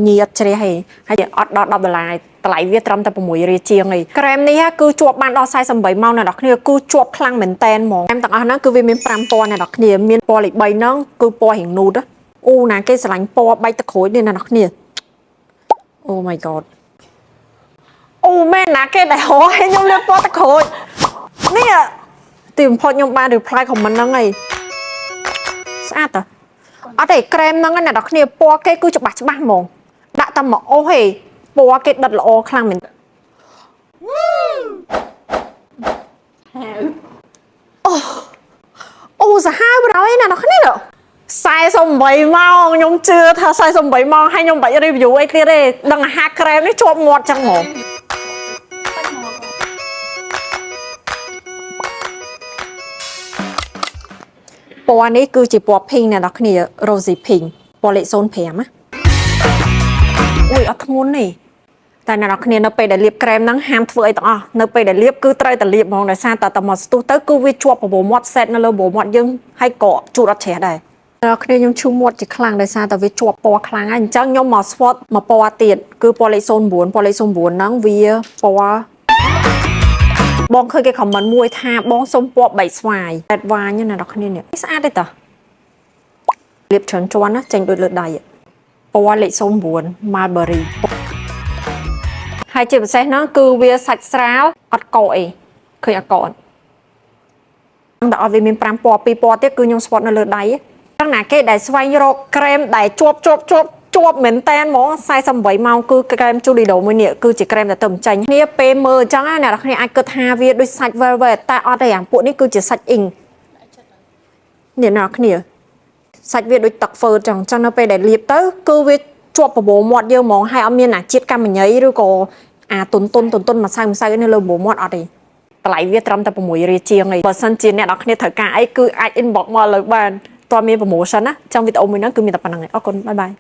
ញីអត់ជ្រះទេហើយអត់ដល់$10តម្លៃវាត្រឹមតែ6ជាងឯងក្រែមនេះគឺជាប់បានដល់48ម៉ោងអ្នកនរគ្នាគឺជាប់ខ្លាំងមែនតែនហ្មងក្រែមទាំងអស់ហ្នឹងគឺវាមាន5ពណ៌អ្នកនរគ្នាមានពណ៌លេខ3ហ្នឹងគឺពណ៌រៀងនូតអូណាគេស្រឡាញ់ពណ៌បែកទឹកក្រូចនេះអ្នកនរគ្នាអូ my god អូមែនណាគេដែលហោឲ្យខ្ញុំលឿនពណ៌ទឹកក្រូចនេះទីបំផុតខ្ញុំបាន reply comment ហ្នឹងឯងស្អាតអត់ទេក្រែមហ្នឹងអ្នកនរគ្នាពណ៌គេគឺច្បាស់ហ្មងដាក់តែមកអូសទេពណ៌គេដិតល្អខ្លាំងមែនអូសាហាវបណ្ដោយណាអ្នកគ្នា48ម៉ោងខ្ញុំជឿថា48ម៉ោងហើយខ្ញុំបាច់ review អីទៀតទេដឹងអាហារក្រែមនេះជាប់មាត់ចឹងហ្មងពណ៌នេះគឺជាពណ៌ pink អ្នកនរគ្នា rosy pink ពណ៌លេខ05ណាអូយអត់ធ្ងន់ទេតែអ្នកនរគ្នានៅពេលដែលលាបក្រែមហ្នឹងហាមធ្វើអីទាំងអស់នៅពេលដែលលាបគឺត្រូវតែលាបហ្មងដោយសារតែមកស្ទុះទៅគឺវាជាប់បបោមាត់សេតនៅលើបបោមាត់យើងហើយក៏ជូតអត់ជ្រះដែរអ្នកគ្នាខ្ញុំឈឺមាត់ជាខ្លាំងដោយសារតែវាជាប់ពណ៌ខ្លាំងហើយអញ្ចឹងខ្ញុំមក swatch មកពណ៌ទៀតគឺពណ៌លេខ09ពណ៌លេខ09ហ្នឹងវាពណ៌បងឃើញគេ comment មួយថាបងសុំពណ៌3ស្វាយតែវ៉ាញណាអ្នកគ្នានេះស្អាតទេតាលាបច្រើនជាន់ណាចេញដូចលើដៃពណ៌លេខ09 Mulberry ហើយជាពិសេសហ្នឹងគឺវាសាច់ស្រាលអត់កកអីឃើញអត់កកអត់តែអត់វាមាន5ពណ៌2ពណ៌ទៀតគឺខ្ញុំស្ពតនៅលើដៃហ្នឹងណាគេដែលស្វែងរកក្រែមដែលជាប់មែនតែនហ្មង48ម៉ោងគឺក្រែម Julido មួយនេះគឺជាក្រែមដែលទៅបញ្ចេញគ្នាពេលមើលអញ្ចឹងអ្នកនរគ្នាអាចគិតថាវាដូចសាច់ velvet តែអត់ទេអាពួកនេះគឺជាសាច់អ៊ីងអ្នកនរគ្នាសាច់វាដូចទឹកហ្វឺតចឹងនៅពេលដែលលាបទៅគឺវាជាប់បបោមាត់យើងហ្មងហើយអត់មានអាជាតិកាំញ៉ៃឬក៏អាតុនម្សៅនៅលើបបោមាត់អត់ទេតម្លៃវាត្រឹមតែ6ជាងឯងបើសិនជាអ្នកនរគ្នាត្រូវការអីគឺអាច inbox មកលើបានតើមាន promotion ណាចឹងវីដេអូមួយហ្នឹងគឺមានតែប៉ុណ្្នឹងឯងអរគុណបាយបាយ